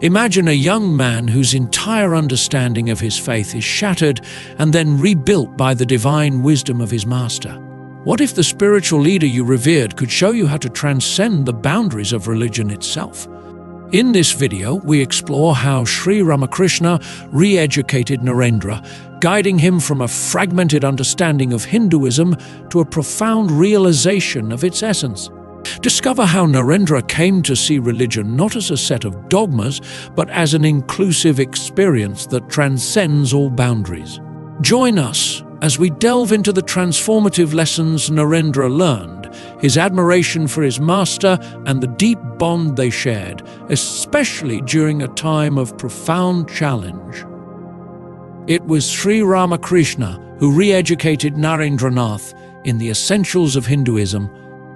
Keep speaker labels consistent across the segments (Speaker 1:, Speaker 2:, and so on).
Speaker 1: Imagine a young man whose entire understanding of his faith is shattered and then rebuilt by the divine wisdom of his master. What if the spiritual leader you revered could show you how to transcend the boundaries of religion itself? In this video, we explore how Sri Ramakrishna re-educated Narendra, guiding him from a fragmented understanding of Hinduism to a profound realization of its essence. Discover how Narendra came to see religion not as a set of dogmas, but as an inclusive experience that transcends all boundaries. Join us as we delve into the transformative lessons Narendra learned, his admiration for his master, and the deep bond they shared, especially during a time of profound challenge. It was Sri Ramakrishna who re-educated Narendranath in the essentials of Hinduism.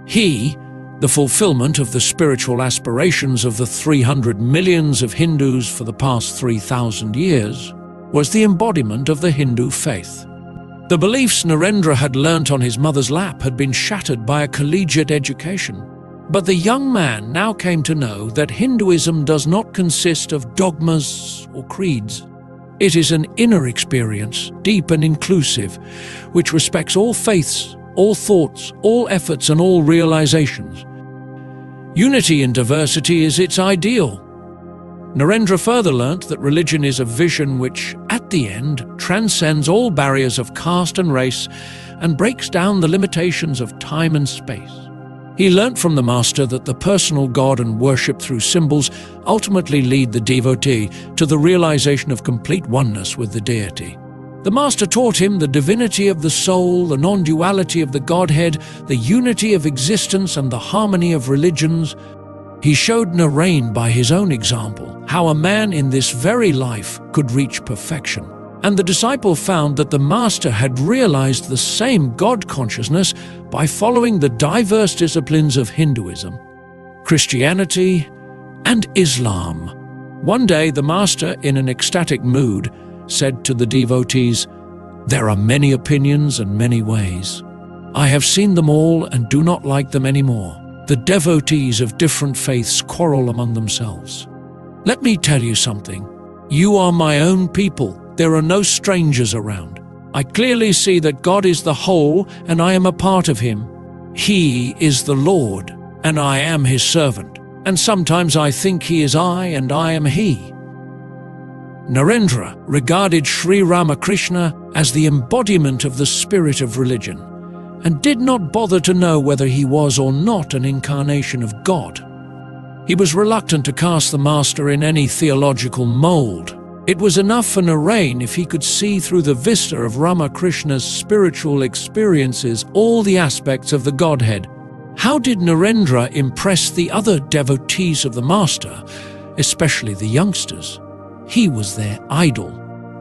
Speaker 1: He, the fulfillment of the spiritual aspirations of the 300 millions of Hindus for the past 3,000 years, was the embodiment of the Hindu faith. The beliefs Narendra had learnt on his mother's lap had been shattered by a collegiate education. But the young man now came to know that Hinduism does not consist of dogmas or creeds. It is an inner experience, deep and inclusive, which respects all faiths, all thoughts, all efforts, and all realizations. Unity in diversity is its ideal. Narendra further learnt that religion is a vision which, at the end, transcends all barriers of caste and race and breaks down the limitations of time and space. He learnt from the master that the personal God and worship through symbols ultimately lead the devotee to the realization of complete oneness with the deity. The master taught him the divinity of the soul, the non-duality of the Godhead, the unity of existence, and the harmony of religions. He showed Narain by his own example how a man in this very life could reach perfection. And the disciple found that the master had realized the same God consciousness by following the diverse disciplines of Hinduism, Christianity, and Islam. One day, the master, in an ecstatic mood, said to the devotees, "There are many opinions and many ways. I have seen them all and do not like them anymore. The devotees of different faiths quarrel among themselves. Let me tell you something. You are my own people. There are no strangers around. I clearly see that God is the whole and I am a part of him. He is the Lord and I am his servant. And sometimes I think he is I and I am he." Narendra regarded Sri Ramakrishna as the embodiment of the spirit of religion, and did not bother to know whether he was or not an incarnation of God. He was reluctant to cast the master in any theological mold. It was enough for Narain if he could see through the vista of Ramakrishna's spiritual experiences all the aspects of the Godhead. How did Narendra impress the other devotees of the master, especially the youngsters? He was their idol.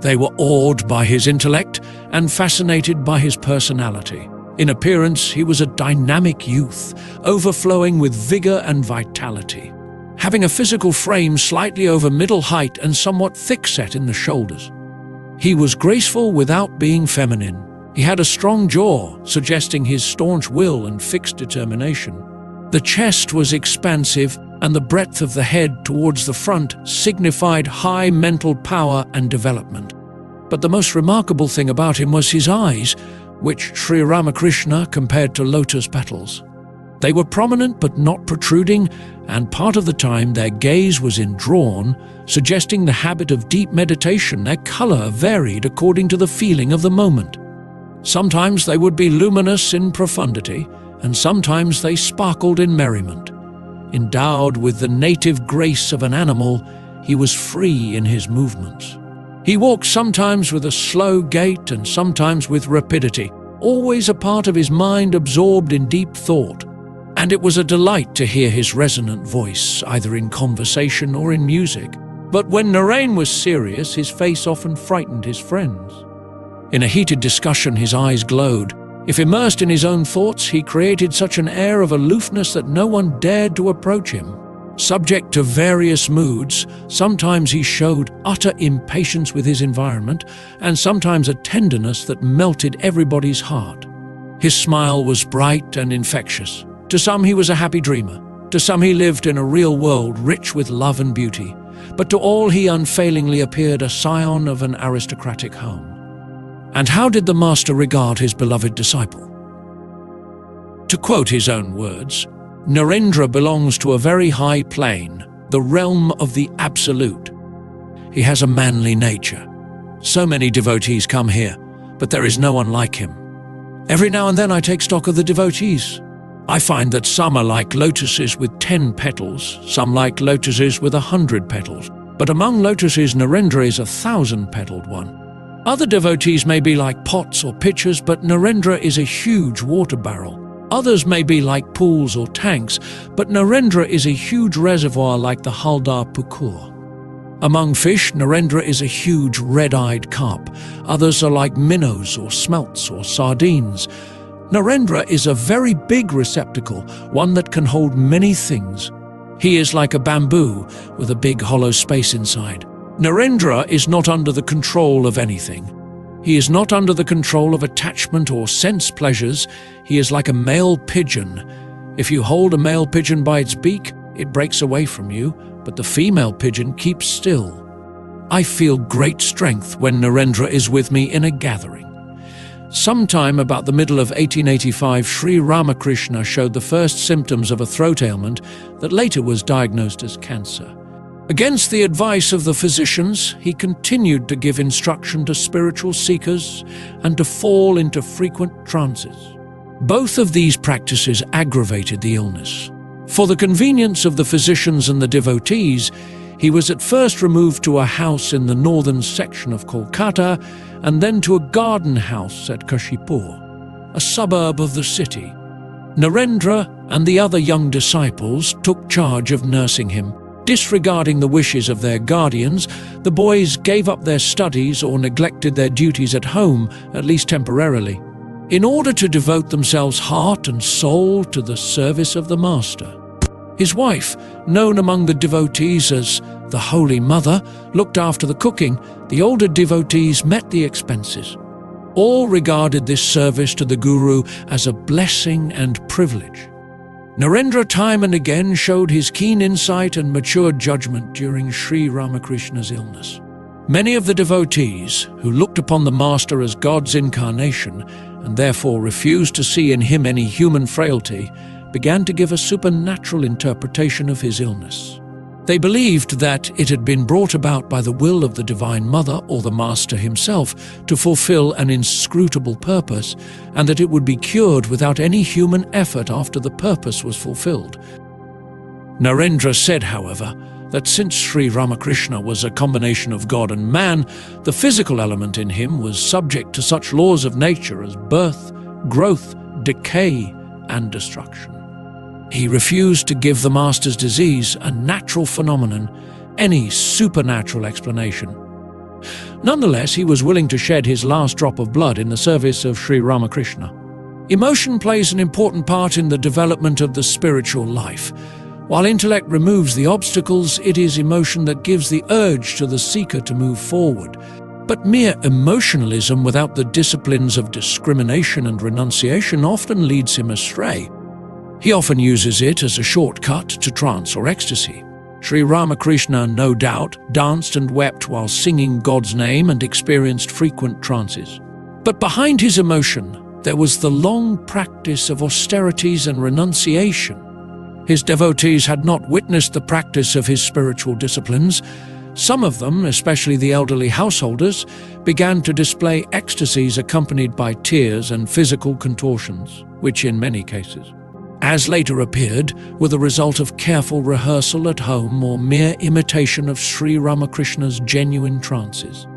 Speaker 1: They were awed by his intellect and fascinated by his personality. In appearance, he was a dynamic youth, overflowing with vigor and vitality, having a physical frame slightly over middle height and somewhat thick-set in the shoulders. He was graceful without being feminine. He had a strong jaw, suggesting his staunch will and fixed determination. The chest was expansive, and the breadth of the head towards the front signified high mental power and development. But the most remarkable thing about him was his eyes, which Sri Ramakrishna compared to lotus petals. They were prominent but not protruding, and part of the time their gaze was indrawn, suggesting the habit of deep meditation. Their color varied according to the feeling of the moment. Sometimes they would be luminous in profundity, and sometimes they sparkled in merriment. Endowed with the native grace of an animal, he was free in his movements. He walked sometimes with a slow gait and sometimes with rapidity, always a part of his mind absorbed in deep thought. And it was a delight to hear his resonant voice, either in conversation or in music. But when Narain was serious, his face often frightened his friends. In a heated discussion, his eyes glowed. If immersed in his own thoughts, he created such an air of aloofness that no one dared to approach him. Subject to various moods, sometimes he showed utter impatience with his environment, and sometimes a tenderness that melted everybody's heart. His smile was bright and infectious. To some he was a happy dreamer. To some he lived in a real world rich with love and beauty. but to all he unfailingly appeared a scion of an aristocratic home. And how did the master regard his beloved disciple? To quote his own words, "Narendra belongs to a very high plane, the realm of the absolute. He has a manly nature. So many devotees come here, but there is no one like him. Every now and then I take stock of the devotees. I find that some are like lotuses with 10 petals, some like lotuses with 100 petals, but among lotuses Narendra is a 1,000-petaled one. Other devotees may be like pots or pitchers, but Narendra is a huge water barrel. Others may be like pools or tanks, but Narendra is a huge reservoir like the Haldar Pukur. Among fish, Narendra is a huge red-eyed carp. Others are like minnows or smelts or sardines. Narendra is a very big receptacle, one that can hold many things. He is like a bamboo with a big hollow space inside. Narendra is not under the control of anything. He is not under the control of attachment or sense pleasures. He is like a male pigeon. If you hold a male pigeon by its beak, it breaks away from you, but the female pigeon keeps still. I feel great strength when Narendra is with me in a gathering. Sometime about the middle of 1885, Sri Ramakrishna showed the first symptoms of a throat ailment that later was diagnosed as cancer. Against the advice of the physicians, he continued to give instruction to spiritual seekers and to fall into frequent trances. Both of these practices aggravated the illness. For the convenience of the physicians and the devotees, he was at first removed to a house in the northern section of Kolkata and then to a garden house at Kashipur, a suburb of the city. Narendra and the other young disciples took charge of nursing him. Disregarding the wishes of their guardians, the boys gave up their studies or neglected their duties at home, at least temporarily, in order to devote themselves heart and soul to the service of the Master. His wife, known among the devotees as the Holy Mother, looked after the cooking. The older devotees met the expenses. All regarded this service to the Guru as a blessing and privilege. Narendra time and again showed his keen insight and mature judgment during Sri Ramakrishna's illness. Many of the devotees, who looked upon the Master as God's incarnation and therefore refused to see in him any human frailty, began to give a supernatural interpretation of his illness. They believed that it had been brought about by the will of the Divine Mother or the Master himself to fulfill an inscrutable purpose, and that it would be cured without any human effort after the purpose was fulfilled. Narendra said, however, that since Sri Ramakrishna was a combination of God and man, the physical element in him was subject to such laws of nature as birth, growth, decay, and destruction. He refused to give the Master's disease, a natural phenomenon, any supernatural explanation. Nonetheless, he was willing to shed his last drop of blood in the service of Sri Ramakrishna. Emotion plays an important part in the development of the spiritual life. While intellect removes the obstacles, it is emotion that gives the urge to the seeker to move forward. But mere emotionalism without the disciplines of discrimination and renunciation often leads him astray. He often uses it as a shortcut to trance or ecstasy. Sri Ramakrishna, no doubt, danced and wept while singing God's name and experienced frequent trances. But behind his emotion, there was the long practice of austerities and renunciation. His devotees had not witnessed the practice of his spiritual disciplines. Some of them, especially the elderly householders, began to display ecstasies accompanied by tears and physical contortions, which in many cases, as later appeared, were the result of careful rehearsal at home or mere imitation of Sri Ramakrishna's genuine trances.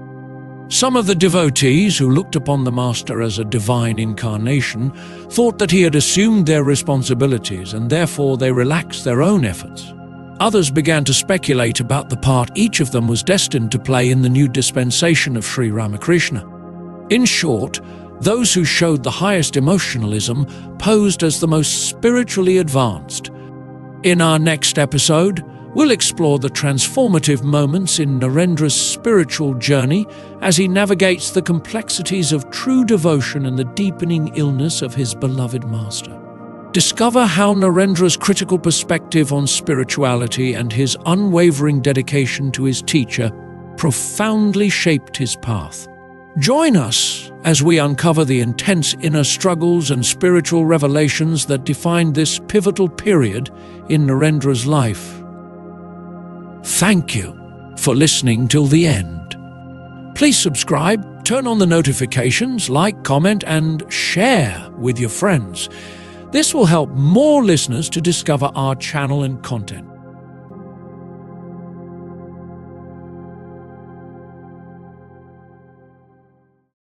Speaker 1: Some of the devotees, who looked upon the Master as a divine incarnation, thought that he had assumed their responsibilities and therefore they relaxed their own efforts. Others began to speculate about the part each of them was destined to play in the new dispensation of Sri Ramakrishna. In short, those who showed the highest emotionalism posed as the most spiritually advanced. In our next episode, we'll explore the transformative moments in Narendra's spiritual journey as he navigates the complexities of true devotion and the deepening illness of his beloved Master. Discover how Narendra's critical perspective on spirituality and his unwavering dedication to his teacher profoundly shaped his path. Join us as we uncover the intense inner struggles and spiritual revelations that defined this pivotal period in Narendra's life. Thank you for listening till the end. Please subscribe, turn on the notifications, like, comment, and share with your friends. This will help more listeners to discover our channel and content.